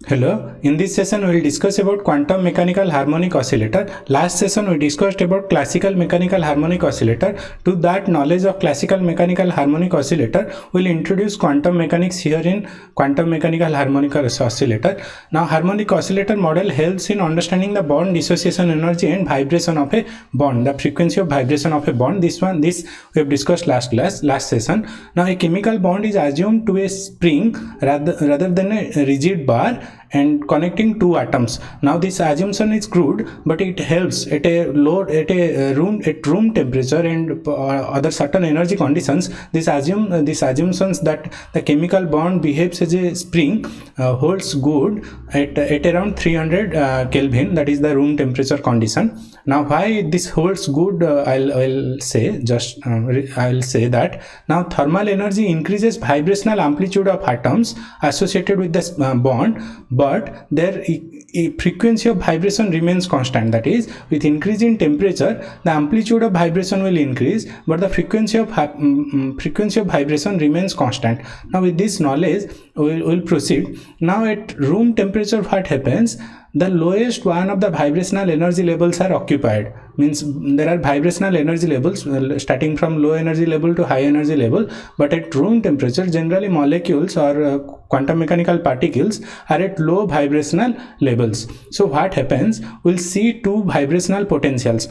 Hello, in this session we will discuss about quantum mechanical harmonic oscillator. Last session we discussed about classical mechanical harmonic oscillator. To that knowledge of classical mechanical harmonic oscillator, we will introduce quantum mechanics here in quantum mechanical harmonic oscillator. Now harmonic oscillator model helps in understanding the bond dissociation energy and vibration of a bond, the frequency of vibration of a bond. This we have discussed last session. Now a chemical bond is assumed to be a spring rather than a rigid bar and connecting two atoms. Now this assumption is crude, but it helps at room temperature and other certain energy conditions. These assumptions that the chemical bond behaves as a spring holds good at around 300 Kelvin, that is the room temperature condition. Now why this holds good, I'll say that now thermal energy increases vibrational amplitude of atoms associated with this bond, but their frequency of vibration remains constant. That is, with increase in temperature, the amplitude of vibration will increase, but the frequency of vibration remains constant. Now with this knowledge, we'll proceed. Now at room temperature, what happens? The lowest one of the vibrational energy levels are occupied. Means there are vibrational energy levels starting from low energy level to high energy level, but at room temperature generally molecules or quantum mechanical particles are at low vibrational levels. So what happens? We'll see two vibrational potentials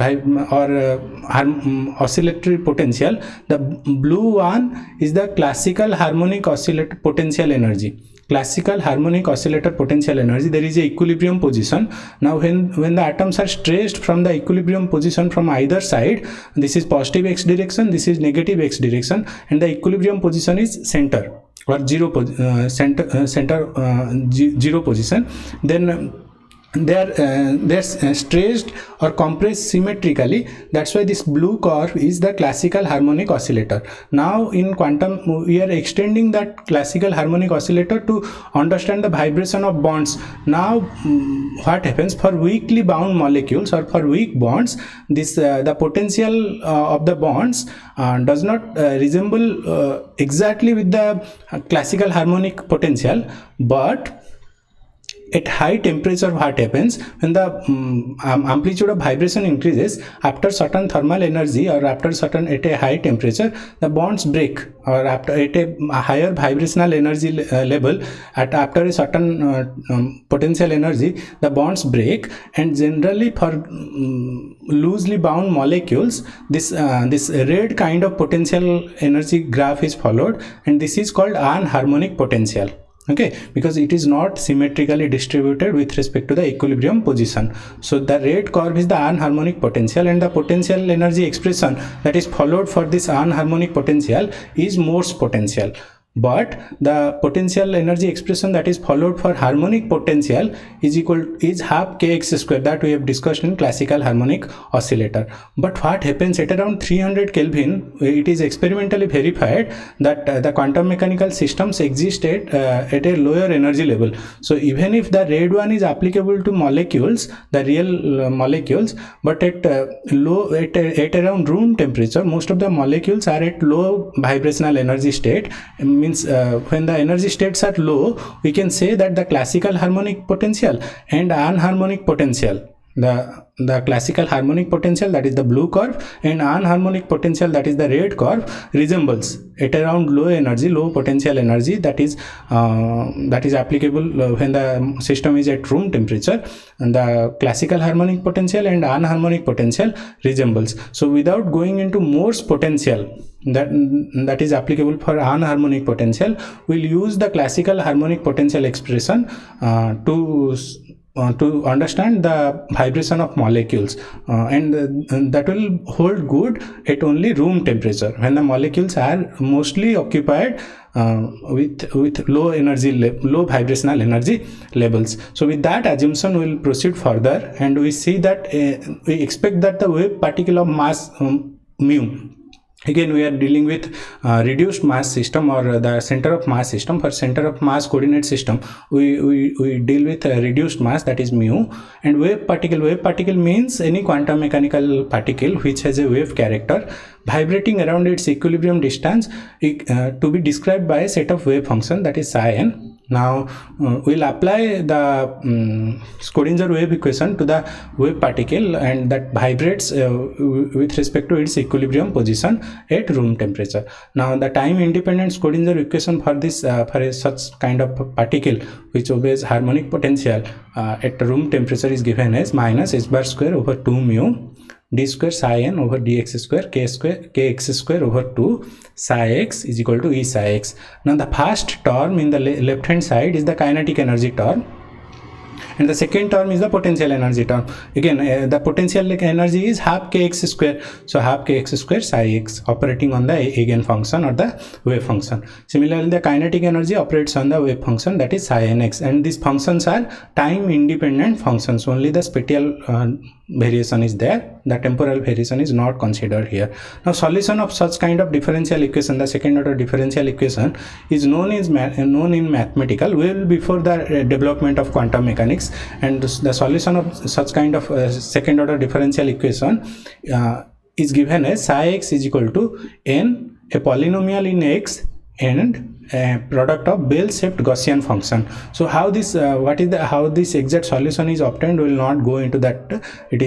oscillatory potential. The blue one is the classical harmonic oscillator potential energy. Classical harmonic oscillator potential energy, there is a equilibrium position. Now when the atoms are stressed from the equilibrium position from either side, this is positive x direction, this is negative x direction, and the equilibrium position is center or zero position, then they're stressed or compressed symmetrically. That's why this blue curve is the classical harmonic oscillator. Now in quantum we are extending that classical harmonic oscillator to understand the vibration of bonds. Now what happens for weakly bound molecules or for weak bonds, this the potential of the bonds does not resemble exactly with the classical harmonic potential, but at high temperature what happens? When the amplitude of vibration increases after certain thermal energy or after certain at a high temperature, the bonds break, or after at a higher vibrational energy level after a certain potential energy, the bonds break, and generally for loosely bound molecules this red kind of potential energy graph is followed, and this is called anharmonic potential. Okay, because it is not symmetrically distributed with respect to the equilibrium position. So the red curve is the anharmonic potential, and the potential energy expression that is followed for this anharmonic potential is Morse potential. But the potential energy expression that is followed for harmonic potential is half kx square, that we have discussed in classical harmonic oscillator. But what happens at around 300 Kelvin, it is experimentally verified that the quantum mechanical systems exist at a lower energy level. So even if the red one is applicable to molecules, the real molecules, but at around room temperature, most of the molecules are at low vibrational energy state. Means when the energy states are low, we can say that the classical harmonic potential and anharmonic potential, the classical harmonic potential, that is the blue curve, and anharmonic potential, that is the red curve, resembles at around low potential energy, that is applicable when the system is at room temperature, and the classical harmonic potential and anharmonic potential resembles. So without going into Morse potential that is applicable for anharmonic potential, we'll use the classical harmonic potential expression to understand the vibration of molecules, and that will hold good at only room temperature when the molecules are mostly occupied with low vibrational energy levels. So with that assumption we will proceed further, and we see that we expect that the wave particle of mass mu, again we are dealing with reduced mass system or the center of mass system. For center of mass coordinate system, we deal with reduced mass, that is mu. And wave particle means any quantum mechanical particle which has a wave character vibrating around its equilibrium distance to be described by a set of wave function, that is psi n. Now we'll apply the Schrödinger wave equation to the wave particle, and that vibrates with respect to its equilibrium position at room temperature. Now the time independent Schrödinger equation for this for such kind of particle which obeys harmonic potential at room temperature is given as minus h bar square over 2 mu d square psi n over dx square kx square over 2 psi x is equal to E psi x. Now the first term in the left hand side is the kinetic energy term, and the second term is the potential energy term. Again, the potential energy is half kx square, so half kx square psi x operating on the Eigen function or the wave function. Similarly, the kinetic energy operates on the wave function, that is psi nx, and these functions are time independent functions. Only the spatial variation is there, the temporal variation is not considered here. Now solution of such kind of differential equation, the second order differential equation, is known in mathematical well before the development of quantum mechanics, and the solution of such kind of second order differential equation is given as psi x is equal to n, a polynomial in x, and a product of bell-shaped Gaussian function. So how this how this exact solution is obtained, we will not go into that. It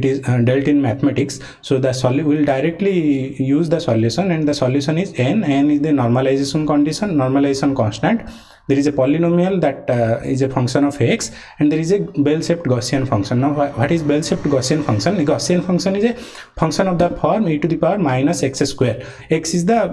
is dealt in mathematics. So the will directly use the solution, and the solution is n is the normalization constant. There is a polynomial that is a function of x, and there is a bell-shaped Gaussian function. Now what is bell-shaped Gaussian function? The Gaussian function is a function of the form e to the power minus x square. X is the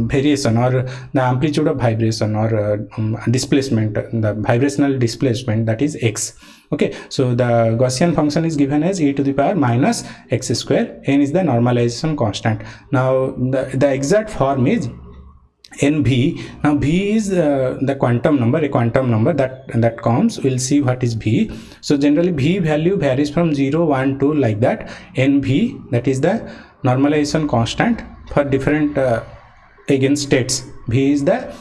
variation or the amplitude of vibration or displacement, the vibrational displacement, that is x. Okay, so the Gaussian function is given as e to the power minus x square, n is the normalization constant. Now the exact form is NV. Now V is the quantum number, a quantum number that comes. We'll see what is V. So generally V value varies from 0, 1, 2 like that. NV, that is the normalization constant for different eigenstates. V is the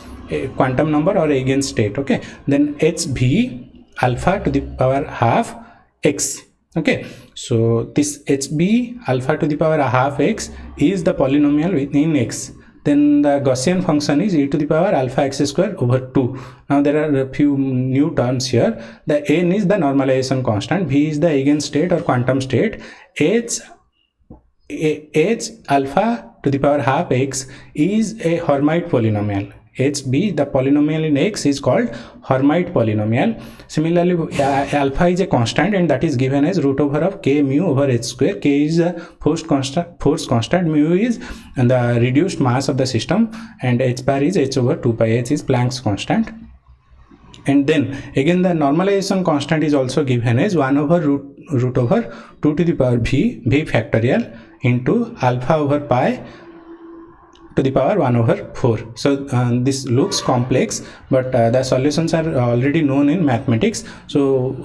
quantum number or eigenstate. Okay, then HV alpha to the power half x. Okay, so this HB alpha to the power half x is the polynomial within x. Then the Gaussian function is e to the power alpha x square over 2. Now there are a few new terms here. The n is the normalization constant, v is the eigenstate or quantum state, h alpha to the power half x is a Hermite polynomial. HB, the polynomial in x, is called Hermite polynomial. Similarly, alpha is a constant, and that is given as root over of k mu over h square. K is a force constant, mu is the reduced mass of the system, and h bar is h over 2 pi. H is Planck's constant. And then again the normalization constant is also given as 1 over root over 2 to the power v factorial into alpha over pi to the power 1 over 4. So this looks complex, but the solutions are already known in mathematics. So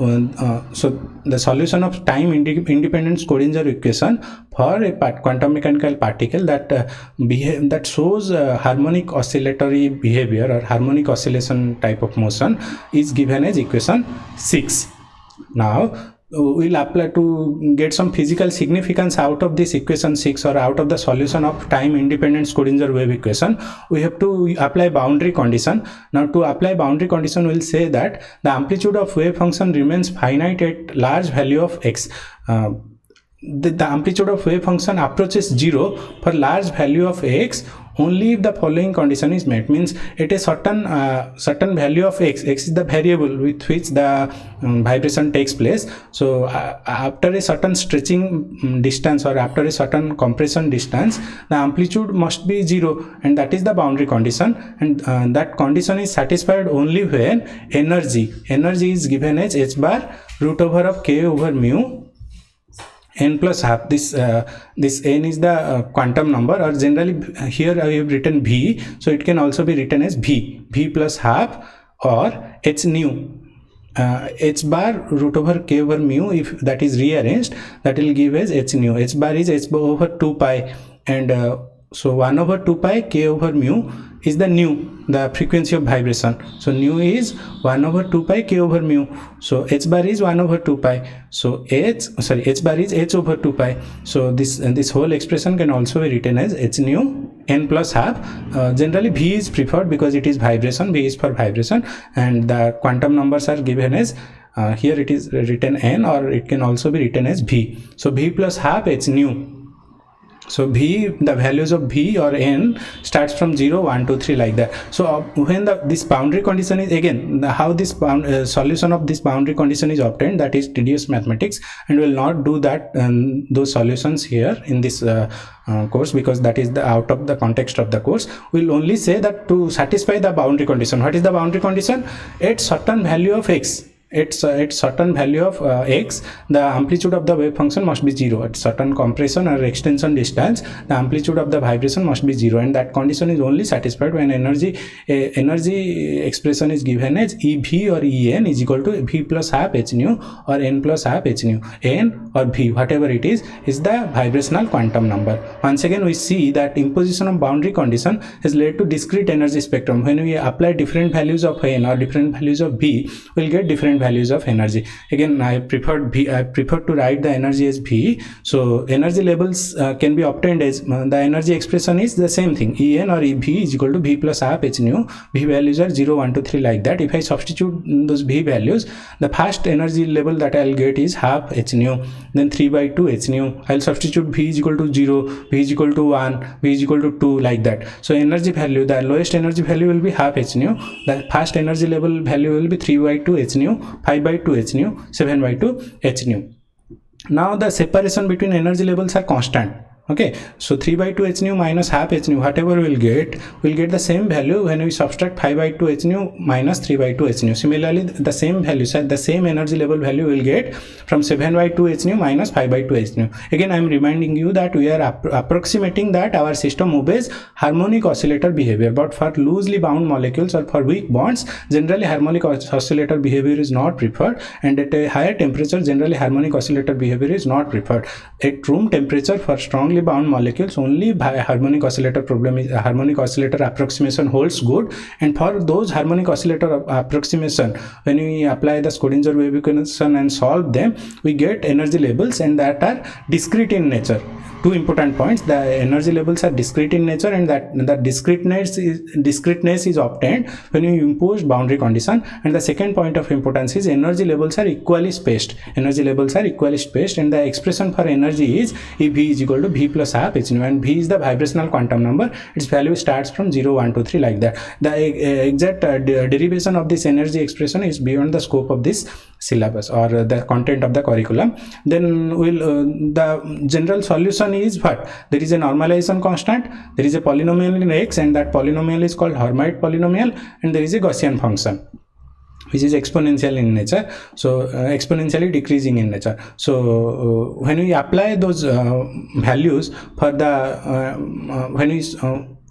the solution of time independent Schrödinger equation for a quantum mechanical particle that shows harmonic oscillatory behavior or harmonic oscillation type of motion is given as equation 6. Now we'll apply to get some physical significance out of this equation 6 or out of the solution of time independent Schrödinger wave equation. We have to apply boundary condition. Now to apply boundary condition, we'll say that the amplitude of wave function remains finite at large value of x. The amplitude of wave function approaches 0 for large value of x only if the following condition is met. Means at a certain value of x is the variable with which the vibration takes place. So after a certain stretching distance or after a certain compression distance, the amplitude must be 0, and that is the boundary condition, and that condition is satisfied only when energy is given as h bar root over of k over mu n plus half. This n is the quantum number, or generally here I have written v, so it can also be written as v plus half, or h nu h bar root over k over mu. If that is rearranged, that will give as h nu. H bar is h over 2 pi, and so 1 over 2 pi k over mu is the nu, the frequency of vibration. So nu is 1 over 2 pi k over mu. So h bar is 1 over 2 pi. So h bar is h over 2 pi. So this whole expression can also be written as h nu n plus half. Generally v is preferred because it is vibration, v is for vibration, and the quantum numbers are given as here it is written n, or it can also be written as v. So v plus half h nu. So v, the values of v or n starts from 0, 1, 2, 3 like that. So when this boundary condition is, again, how this solution of this boundary condition is obtained, that is tedious mathematics, and we will not do that those solutions here in this course, because that is out of the context of the course. We will only say that to satisfy the boundary condition. What is the boundary condition? At certain value of x, at certain value of x, the amplitude of the wave function must be 0. At certain compression or extension distance, the amplitude of the vibration must be 0, and that condition is only satisfied when energy expression is given as ev or en is equal to v plus half h nu or n plus half h nu. N or v, whatever it is the vibrational quantum number. Once again, we see that imposition of boundary condition has led to discrete energy spectrum. When we apply different values of n or different values of v, we will get different values of energy. Again, I prefer to write the energy as v. So energy levels can be obtained as the energy expression is the same thing, En or Ev is equal to v plus half h nu. V values are 0, 1, 2, 3 like that. If I substitute those v values, the first energy level that I'll get is half h nu, then 3 by 2 h nu. I'll substitute v is equal to 0, v is equal to 1, v is equal to 2 like that. So energy value, the lowest energy value will be half h nu, the first energy level value will be 3 by 2 h nu, 5 by 2 h nu, 7 by 2 h nu. Now the separation between energy levels are constant. Okay, so 3 by 2 h nu minus half h nu, whatever we'll get the same value when we subtract 5 by 2 h nu minus 3 by 2 h nu. Similarly, the same value, the same energy level value we'll get from 7 by 2 h nu minus 5 by 2 h nu. Again, I am reminding you that we are approximating that our system obeys harmonic oscillator behavior, but for loosely bound molecules or for weak bonds, generally harmonic oscillator behavior is not preferred, and at a higher temperature, generally harmonic oscillator behavior is not preferred. At room temperature, for strongly bound molecules, only harmonic oscillator approximation holds good, and for those harmonic oscillator approximation, when we apply the Schrodinger wave equation and solve them, we get energy levels, and that are discrete in nature. Two important points: the energy levels are discrete in nature, and that the discreteness is obtained when you impose boundary condition. And the second point of importance is energy levels are equally spaced. And the expression for energy is if v is equal to v plus half h nu, and v is the vibrational quantum number. Its value starts from 0, 1, 2, 3 like that. The exact derivation of this energy expression is beyond the scope of this syllabus or the content of the curriculum. Then the general solution is what? There is a normalization constant, there is a polynomial in x, and that polynomial is called Hermite polynomial, and there is a Gaussian function which is exponential in nature, so exponentially decreasing in nature. So when we apply those values for the when we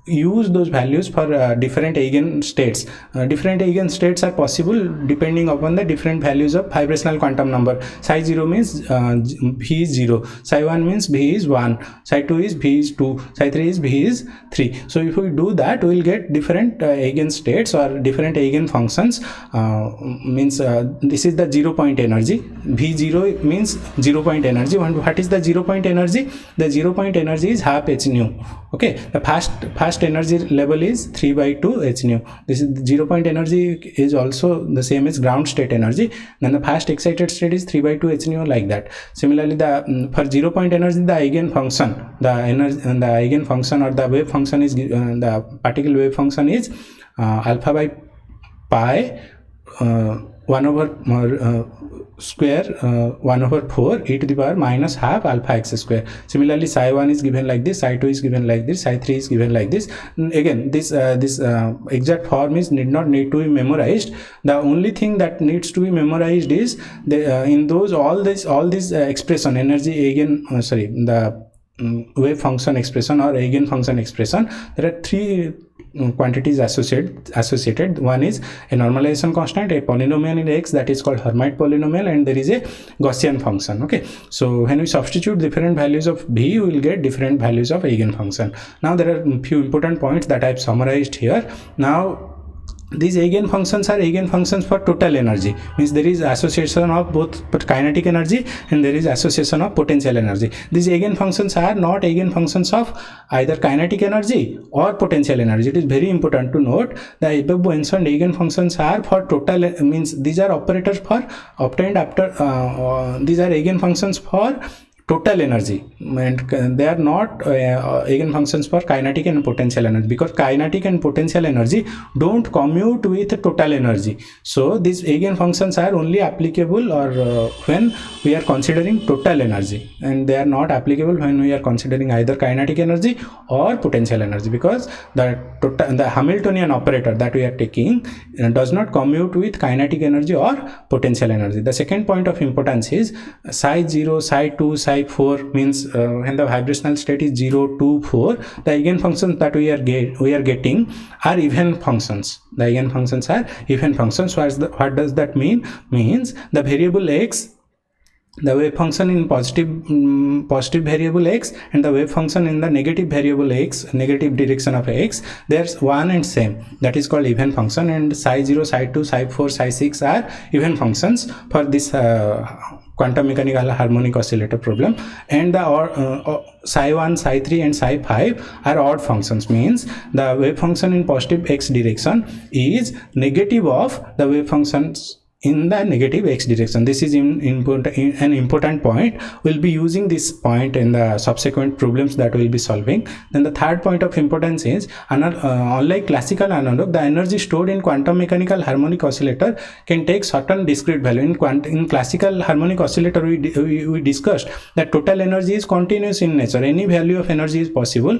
use those values for different eigenstates. Different eigenstates are possible depending upon the different values of vibrational quantum number. Psi 0 means v is 0, psi 1 means v is 1, psi 2 is v is 2, psi 3 is v is 3. So if we do that, we will get different eigenstates or different eigenfunctions. Means this is the 0 point energy. V0 means 0 point energy. And what is the 0 point energy? The 0 point energy is half h nu. Okay, the first energy level is 3 by 2 h nu. This is 0 point energy is also the same as ground state energy. Then the fast excited state is 3 by 2 h nu, like that. Similarly, the for 0 point energy, the eigen function, the eigen function or the wave function is the particle wave function is alpha by pi 1 over square 1 over 4 e to the power minus half alpha x square. Similarly, psi 1 is given like this, psi 2 is given like this, psi 3 is given like this. Again, this exact form is not need to be memorized. The only thing that needs to be memorized is the in those all this expression, energy eigen the wave function expression or eigen function expression, there are quantities associated. One is a normalization constant, a polynomial in X that is called Hermite polynomial, and there is a Gaussian function. Okay, so when we substitute different values of V, we will get different values of Eigen function. Now there are a few important points that I have summarized here. Now these Eigen functions are Eigen functions for total energy, means there is association of both kinetic energy and there is association of potential energy. These Eigen functions are not Eigen functions of either kinetic energy or potential energy. It is very important to note the above mentioned Eigen functions are for total, means these are operators for obtained after these are Eigen functions for total energy, and they are not Eigen functions for kinetic and potential energy, because kinetic and potential energy don't commute with total energy. So these Eigen functions are only applicable or when we are considering total energy, and they are not applicable when we are considering either kinetic energy or potential energy, because the Hamiltonian operator that we are taking does not commute with kinetic energy or potential energy. The second point of importance is psi 0, psi 2, psi 4 means when the vibrational state is 0, 2, 4, the Eigen functions that we are getting are even functions. The Eigen functions are even functions. What does that mean? Means the variable X, the wave function in positive variable X and the wave function in the negative variable X, negative direction of X, there's one and same. That is called even function, and psi 0, psi 2, psi 4, psi 6 are even functions for this quantum mechanical harmonic oscillator problem, and the psi 1, psi 3 and psi 5 are odd functions, means the wave function in positive X direction is negative of the wave functions in the negative X direction. This is an important point. We'll be using this point in the subsequent problems that we'll be solving. Then the third point of importance is unlike classical analog, the energy stored in quantum mechanical harmonic oscillator can take certain discrete value. In classical harmonic oscillator, we discussed that total energy is continuous in nature. Any value of energy is possible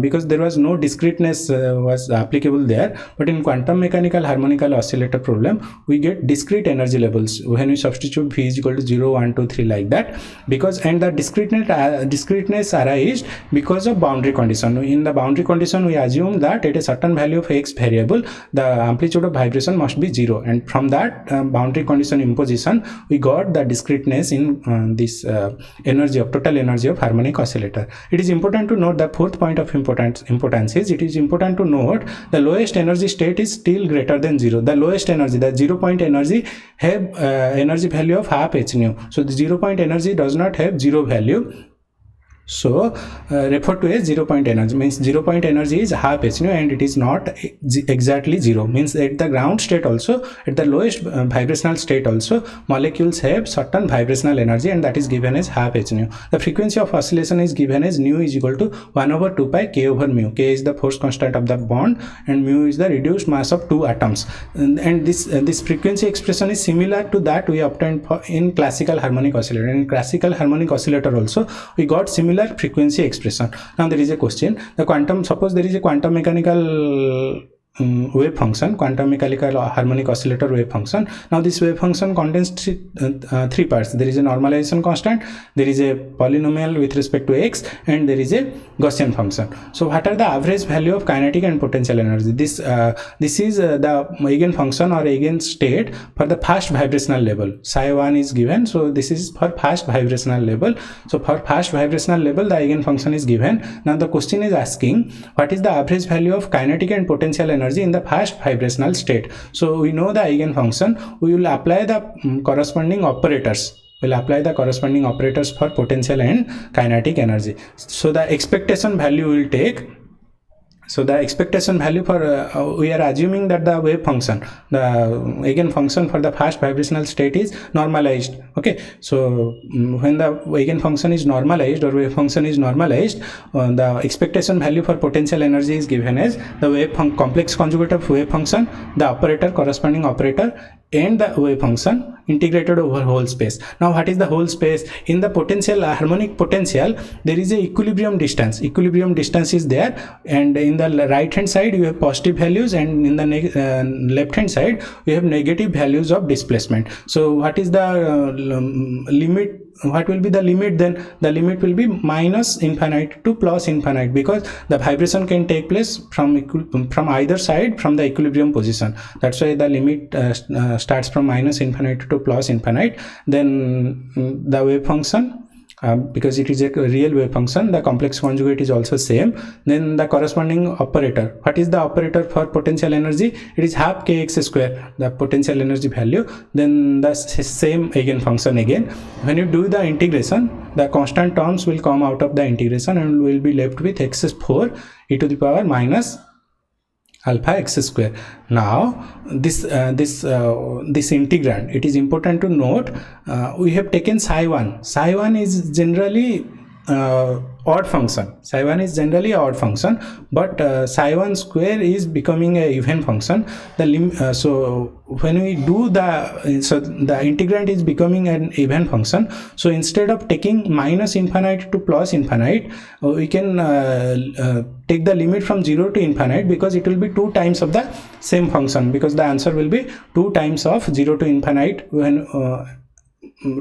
because there was no discreteness was applicable there. But in quantum mechanical harmonical oscillator problem, we get discrete energy levels when we substitute V is equal to 0, 1, 2, 3 like that, because and the discreteness arises because of boundary condition. In the boundary condition, we assume that at a certain value of X variable, the amplitude of vibration must be 0, and from that boundary condition imposition, we got the discreteness in this total energy of harmonic oscillator. It is important to note the fourth point of importance is it is important to note the lowest energy state is still greater than 0. The lowest energy, the 0 point energy have energy value of half h nu. So the 0 point energy does not have 0 value. So referred to as 0 point energy, means 0 point energy is half h nu and it is not exactly 0, means at the ground state also, at the lowest vibrational state also, molecules have certain vibrational energy and that is given as half h nu. The frequency of oscillation is given as nu is equal to 1 over 2 pi k over mu. K is the force constant of the bond and mu is the reduced mass of two atoms, and this frequency expression is similar to that we obtained in classical harmonic oscillator. In classical harmonic oscillator also we got similar frequency expression. Now there is a question, suppose there is a quantum mechanical wave function, quantum mechanical harmonic oscillator wave function. Now this wave function contains three parts. There is a normalization constant, there is a polynomial with respect to X, and there is a Gaussian function. So what are the average value of kinetic and potential energy? This is the Eigen function or Eigen state for the first vibrational level. Psi 1 is given, so this is for first vibrational level. So for first vibrational level, the Eigen function is given. Now the question is asking what is the average value of kinetic and potential energy in the first vibrational state. So we know the Eigen function, we will apply the corresponding operators. We'll apply the corresponding operators for potential and kinetic energy. So the expectation value will take. So the expectation value for we are assuming that the wave function, the Eigen function for the first vibrational state is normalized. Okay, so when the Eigen function is normalized or wave function is normalized, the expectation value for potential energy is given as the wave complex conjugate of wave function, the operator, corresponding operator, and the wave function integrated over whole space. Now what is the whole space? In the potential, harmonic potential, there is a equilibrium distance. Equilibrium distance is there, and in the right hand side you have positive values, and in the left hand side you have negative values of displacement. So what is the limit what will be the limit then? The limit will be minus infinite to plus infinite, because the vibration can take place from either side from the equilibrium position. That's why the limit starts from minus infinite to plus infinite. Then the wave function, because it is a real wave function, the complex conjugate is also same. Then the corresponding operator. What is the operator for potential energy? It is half kx square, the potential energy value. Then the same Eigen function again. When you do the integration, the constant terms will come out of the integration and will be left with x4 e to the power minus alpha x square. Now this integrand, it is important to note, we have taken psi1. Psi1 is generally odd function. Psi1 is generally odd function, but psi1 square is becoming a even function. So when we do the integrand is becoming an even function. So instead of taking minus infinite to plus infinite, we can take the limit from 0 to infinite, because it will be 2 times of the same function, because the answer will be 2 times of 0 to infinite. When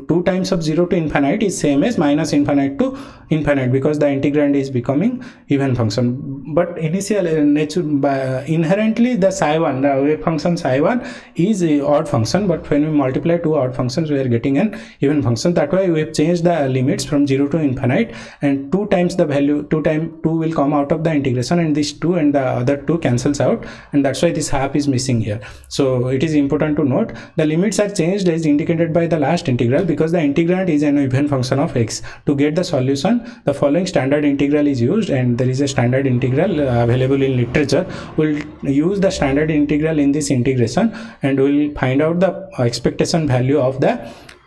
2 times of 0 to infinite is same as minus infinite to infinite, because the integrand is becoming even function. But initially inherently the psi1, the wave function psi1 is a odd function, but when we multiply 2 odd functions we are getting an even function. That way we have changed the limits from 0 to infinite, and 2 times the value, 2 will come out of the integration, and this 2 and the other 2 cancels out, and that's why this half is missing here. So it is important to note the limits are changed as indicated by the last integral, because the integrand is an even function of x. To get the solution, the following standard integral is used, and there is a standard integral available in literature. We'll use the standard integral in this integration, and we'll find out the expectation value of the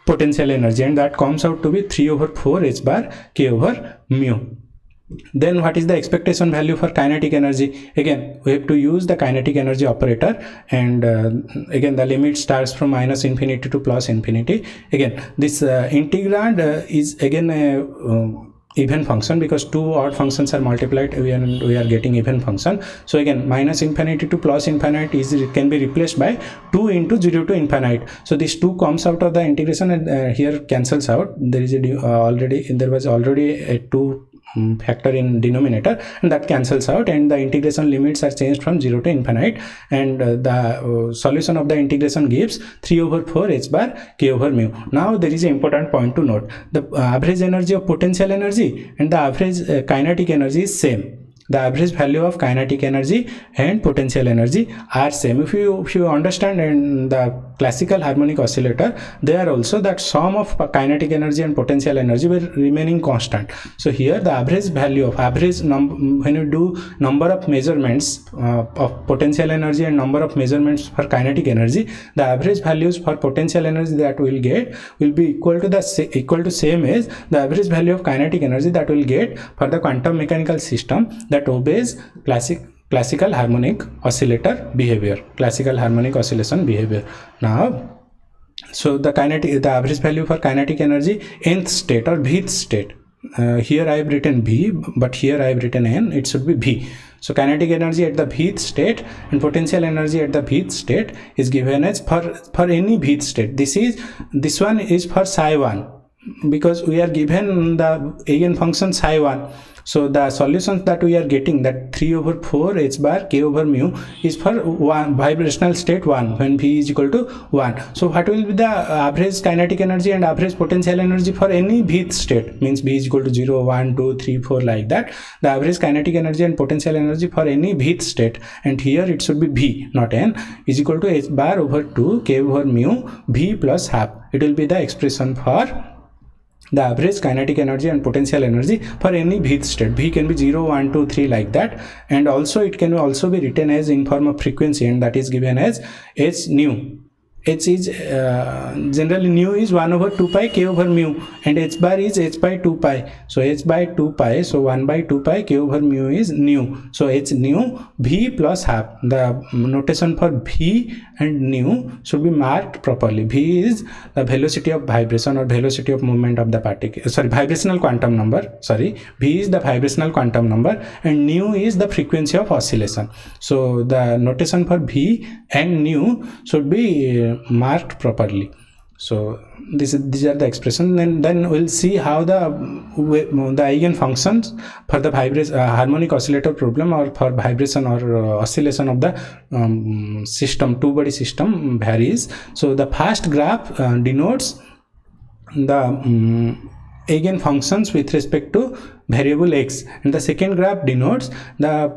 potential energy, and that comes out to be 3/4 h bar k over mu. Then what is the expectation value for kinetic energy? Again, we have to use the kinetic energy operator, and again the limit starts from minus infinity to plus infinity. Again, this integrand is again a even function, because 2 odd functions are multiplied and we are getting even function. So again, minus infinity to plus infinite can be replaced by 2 into 0 to infinite. So this 2 comes out of the integration, and here cancels out. There is there was already a 2 factor in denominator, and that cancels out, and the integration limits are changed from 0 to infinite, and the solution of the integration gives 3/4 h bar k over mu. Now there is an important point to note: the average energy of potential energy and the average kinetic energy is same. The average value of kinetic energy and potential energy are same. If you understand in the classical harmonic oscillator, there also that sum of kinetic energy and potential energy were remaining constant. So here the average value of when you do number of measurements of potential energy and number of measurements for kinetic energy, the average values for potential energy that we will get will be equal to same as the average value of kinetic energy that we will get for the quantum mechanical system that obeys classical harmonic oscillator behavior, classical harmonic oscillation behavior. Now, so the average value for kinetic energy, nth state or bth state. Here I have written B, but here I have written N. It should be B. So kinetic energy at the bth state and potential energy at the bth state is given as for any bth state. This one is for psi1, because we are given the Eigen function psi1. So the solutions that we are getting, that 3/4 h bar k over mu, is for vibrational state 1 when V is equal to 1. So what will be the average kinetic energy and average potential energy for any bth state? Means V is equal to 0, 1, 2, 3, 4 like that. The average kinetic energy and potential energy for any bth state, and here it should be V, not N, is equal to h bar over 2 k over mu V plus half. It will be the expression for the average kinetic energy and potential energy for any bth state. V can be 0, 1, 2, 3 like that, and also it can also be written as in form of frequency, and that is given as h nu. H is generally nu is 1 over 2 pi k over mu, and h bar is h by 2 pi. So h by 2 pi, so 1 by 2 pi k over mu is nu. So h nu V plus half. The notation for V and nu should be marked properly. V is the velocity of vibration or velocity of movement of the particle, vibrational quantum number. V is the vibrational quantum number, and nu is the frequency of oscillation. So the notation for V and nu should be marked properly. So these are the expressions, and then we'll see how the eigen functions for the harmonic oscillator problem or for vibration or oscillation of the system, two-body system varies. So the first graph denotes the eigen functions with respect to variable x, and the second graph denotes the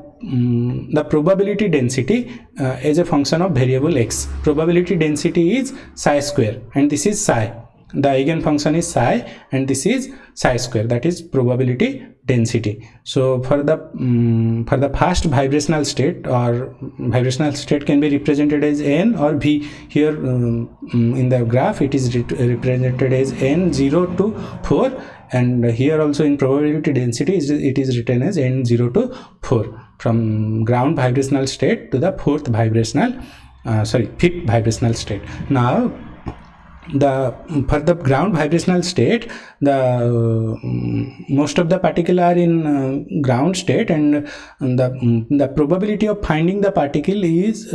probability density as a function of variable x. Probability density is psi square, and this is psi. The eigen function is psi, and this is psi square, that is probability density. So for the first vibrational state, or vibrational state can be represented as n or v. Here in the graph it is represented as n0 to 4, and here also in probability density it is written as n0 to 4, from ground vibrational state to the fifth vibrational state. Now for the ground vibrational state, the most of the particles are in ground state, and the probability of finding the particle is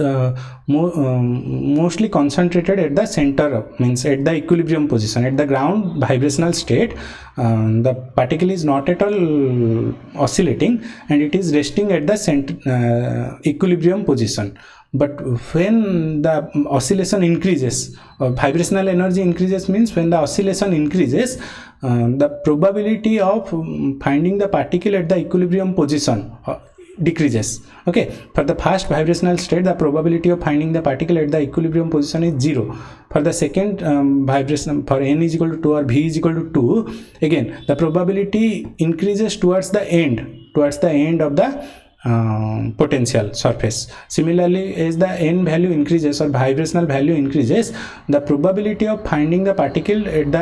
mostly concentrated at the center, means at the equilibrium position. At the ground vibrational state, the particle is not at all oscillating, and it is resting at the center equilibrium position. But when the oscillation increases, vibrational energy increases, means when the oscillation increases, the probability of finding the particle at the equilibrium position decreases. Okay, for the first vibrational state, the probability of finding the particle at the equilibrium position is 0. For the second vibration, for n is equal to 2 or v is equal to 2, again the probability increases towards the end of the potential surface. Similarly, as the n value increases or vibrational value increases, the probability of finding the particle at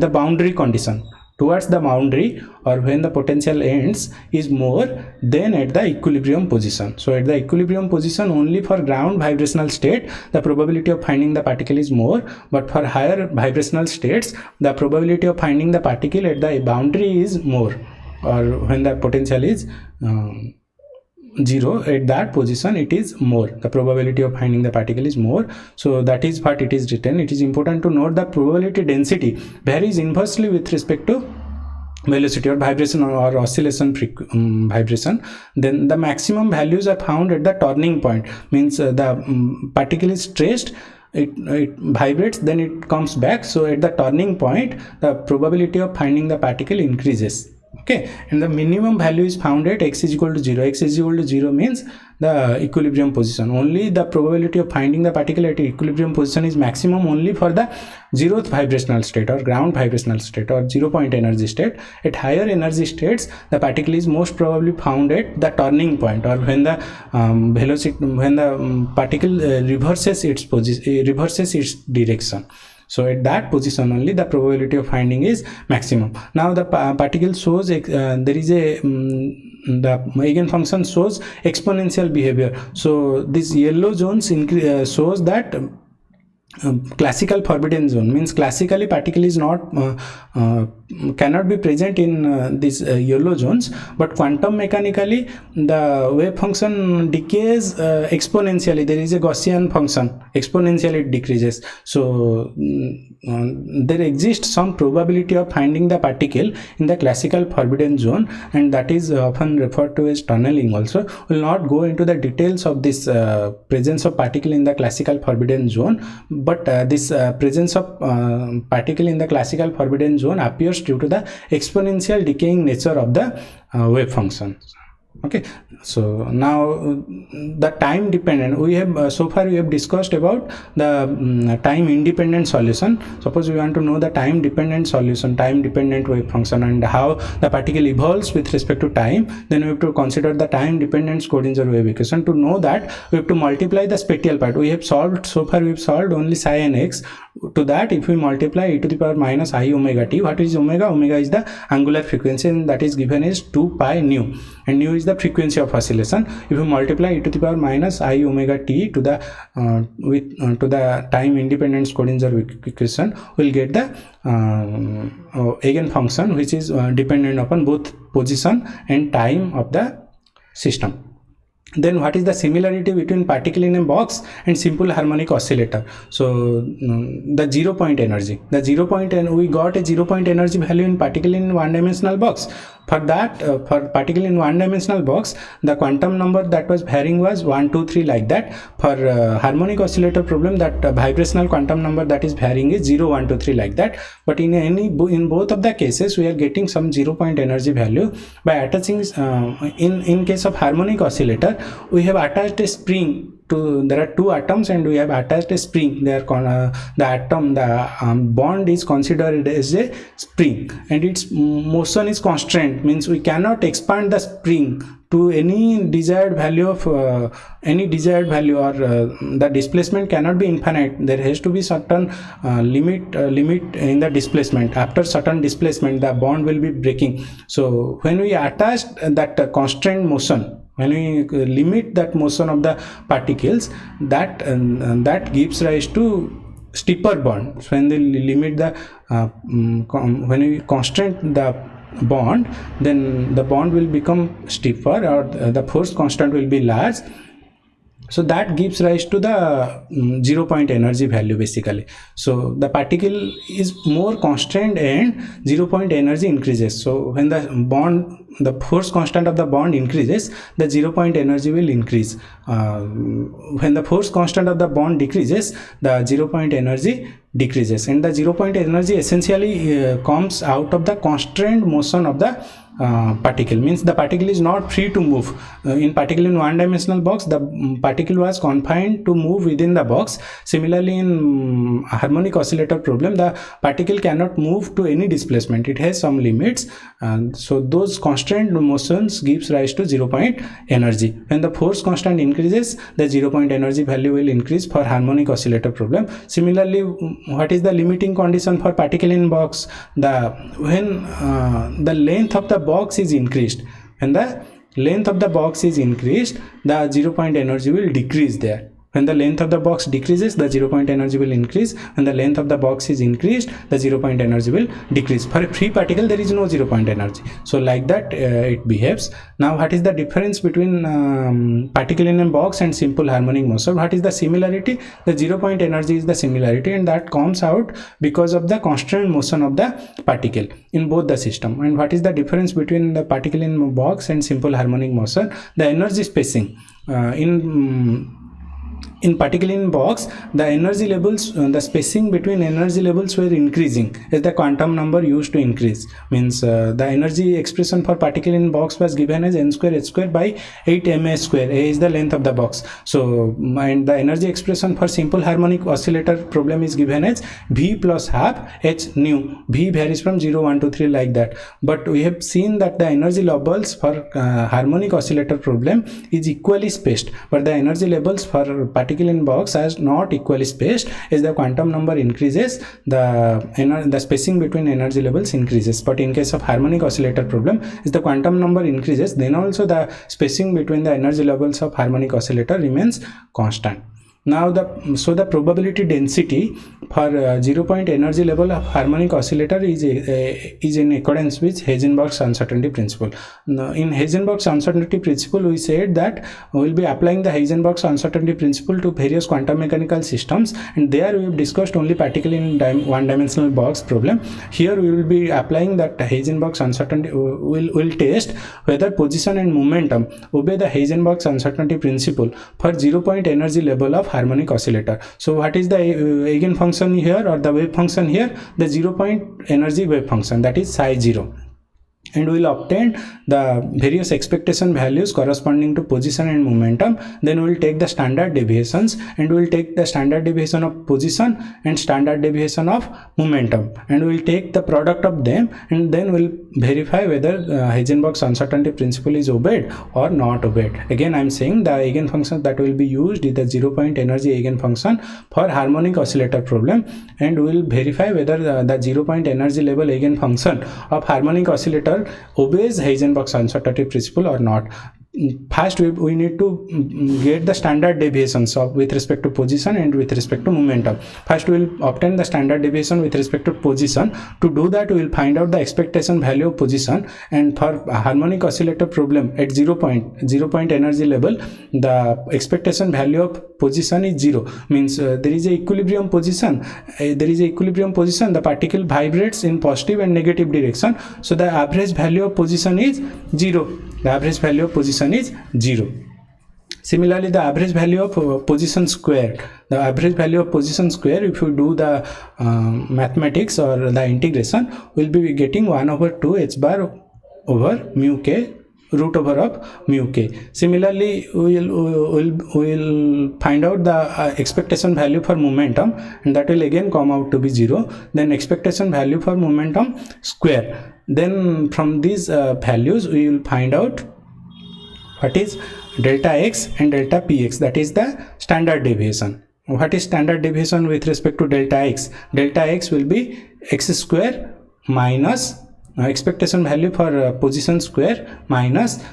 the boundary condition, towards the boundary, or when the potential ends, is more than at the equilibrium position. So at the equilibrium position, only for ground vibrational state, the probability of finding the particle is more, but for higher vibrational states, the probability of finding the particle at the boundary is more, or when the potential is 0, at that position it is more, the probability of finding the particle is more. So that is what it is written. It is important to note the probability density varies inversely with respect to velocity or vibration or oscillation vibration. Then the maximum values are found at the turning point, means the particle is stressed, it vibrates, then it comes back. So at the turning point, the probability of finding the particle increases. Okay, and the minimum value is found at x is equal to 0. X is equal to 0 means the equilibrium position. Only the probability of finding the particle at equilibrium position is maximum only for the 0th vibrational state or ground vibrational state or 0 point energy state. At higher energy states, the particle is most probably found at the turning point, or when the velocity, when the particle reverses its direction. So at that position only the probability of finding is maximum. Now the particle shows there is a the eigen function shows exponential behavior. So this yellow zones shows that classical forbidden zone, means classically particle is not cannot be present in these yellow zones, but quantum mechanically the wave function decays exponentially. There is a Gaussian function, exponentially it decreases. So there exists some probability of finding the particle in the classical forbidden zone, and that is often referred to as tunneling also. We will not go into the details of this presence of particle in the classical forbidden zone, but this presence of particle in the classical forbidden zone appears due to the exponential decaying nature of the wave function. Okay, so now the time dependent, we have so far we have discussed about the time independent solution. Suppose we want to know the time dependent solution, time dependent wave function, and how the particle evolves with respect to time, then we have to consider the time dependent Schrodinger wave equation. To know that, we have to multiply the spatial part. We have solved, so far we have solved only psi and x. To that, if we multiply e to the power minus I omega t, what is omega? Omega is the angular frequency, and that is given as 2 pi nu, and nu is the frequency of oscillation. If you multiply e to the power minus I omega t to the to the time independent Schrodinger equation, we will get the eigen function which is dependent upon both position and time of the system. Then what is the similarity between particle in a box and simple harmonic oscillator? So the 0 point energy, we got a 0 point energy value in particle in one dimensional box. For that, for particle in one dimensional box, the quantum number that was varying was 1, 2, 3 like that. For harmonic oscillator problem, that vibrational quantum number that is varying is 0, 1, 2, 3 like that. But in both of the cases, we are getting some 0 point energy value by attaching. In case of harmonic oscillator, we have attached a spring to, there are two atoms and we have attached a spring. They are the bond is considered as a spring and its motion is constrained, means we cannot expand the spring to any desired value of or the displacement cannot be infinite. There has to be certain limit in the displacement. After certain displacement, the bond will be breaking. So when we attach that constrained motion, when we limit that motion of the particles, that gives rise to steeper bond. When they limit the when we constrain the bond, then the bond will become steeper, or the force constant will be large. So that gives rise to the 0 point energy value basically. So the particle is more constrained and 0 point energy increases. So when the force constant of the bond increases, the 0 point energy will increase. When the force constant of the bond decreases, the 0 point energy decreases. And the 0 point energy essentially comes out of the constrained motion of the particle, means the particle is not free to move. In particle in one dimensional box, the particle was confined to move within the box. Similarly, in harmonic oscillator problem, the particle cannot move to any displacement. It has some limits, and so those constrained motions gives rise to 0 point energy. When the force constant increases, the 0 point energy value will increase for harmonic oscillator problem. Similarly, what is the limiting condition for particle in box? When the length of the box is increased, when the length of the box is increased, the 0 point energy will decrease there. When the length of the box decreases, the 0 point energy will increase. When the length of the box is increased, the 0 point energy will decrease. For a free particle, there is no 0 point energy. So like that it behaves. Now what is the difference between particle in a box and simple harmonic motion? What is the similarity? The 0 point energy is the similarity, and that comes out because of the constrained motion of the particle in both the system. And what is the difference between the particle in a box and simple harmonic motion? The energy spacing. In particle in box, the energy levels, the spacing between energy levels were increasing as the quantum number used to increase. Means the energy expression for particle in box was given as n square h square by 8 ma square. A is the length of the box. So and the energy expression for simple harmonic oscillator problem is given as v plus half h nu. V varies from 0, 1 to 3 like that. But we have seen that the energy levels for harmonic oscillator problem is equally spaced, but the energy levels for particle in box as not equally spaced. As the quantum number increases, the spacing between energy levels increases. But in case of harmonic oscillator problem, as the quantum number increases, then also the spacing between the energy levels of harmonic oscillator remains constant. Now the probability density for 0 point energy level of harmonic oscillator is in accordance with Heisenberg's uncertainty principle. Now, in Heisenberg's uncertainty principle, we said that we will be applying the Heisenberg's uncertainty principle to various quantum mechanical systems, and there we have discussed only particle in one-dimensional box problem. Here we will be applying that Heisenberg's uncertainty. Will test whether position and momentum obey the Heisenberg's uncertainty principle for 0 point energy level of harmonic oscillator. So what is the Eigen function here, or the wave function here? The 0 point energy wave function, that is psi 0. And we will obtain the various expectation values corresponding to position and momentum. Then we will take the standard deviations, and we will take the standard deviation of position and standard deviation of momentum, and we will take the product of them, and then we will verify whether Heisenberg's uncertainty principle is obeyed or not obeyed. Again, I am saying the Eigen function that will be used is the 0 point energy Eigen function for harmonic oscillator problem, and we will verify whether the 0 point energy level Eigen function of harmonic oscillator obeys Heisenberg's uncertainty principle or not. first we need to get the standard deviations of with respect to position and with respect to momentum. First we will obtain the standard deviation with respect to position. To do that, we will find out the expectation value of position, and for harmonic oscillator problem at 0 point energy level, the expectation value of position is 0, means there is a equilibrium position. The particle vibrates in positive and negative direction, so the average value of position is 0. Similarly, the average value of position square. If you do the mathematics or the integration, we'll be getting 1/2 h bar over mu k, root over of mu k. Similarly, we'll find out the expectation value for momentum, and that will again come out to be 0. Then expectation value for momentum square. Then from these values, we will find out what is delta x and delta px, that is the standard deviation. What is standard deviation with respect to delta x? Delta x will be x square minus expectation value for position square minus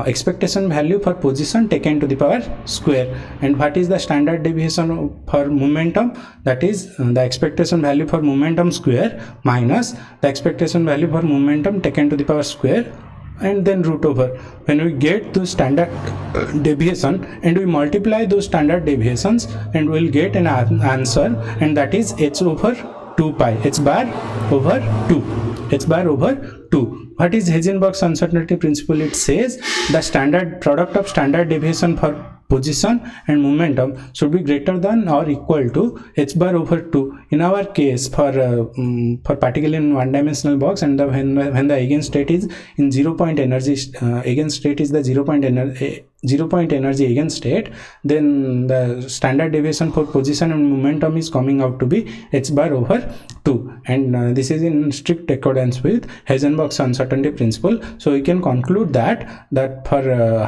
expectation value for position taken to the power square. And what is the standard deviation for momentum? That is the expectation value for momentum square minus the expectation value for momentum taken to the power square, and then root over. When we get the standard deviation and we multiply those standard deviations, and we'll get an answer, and that is h over 2 pi, h bar over 2. What is Heisenberg's uncertainty principle? It says the standard product of standard deviation for position and momentum should be greater than or equal to h bar over 2. In our case, for particle in one-dimensional box, and when the eigenstate is in 0 point energy, eigenstate is the 0 point energy eigenstate, then the standard deviation for position and momentum is coming out to be h bar over 2, and this is in strict accordance with Heisenberg's uncertainty principle. So we can conclude that for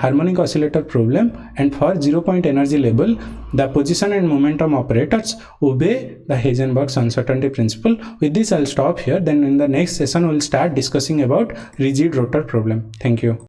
harmonic oscillator problem and for 0 point energy level, the position and momentum operators obey the Heisenberg's uncertainty principle. With this, I'll stop here. Then in the next session, we'll start discussing about rigid rotor problem. Thank you.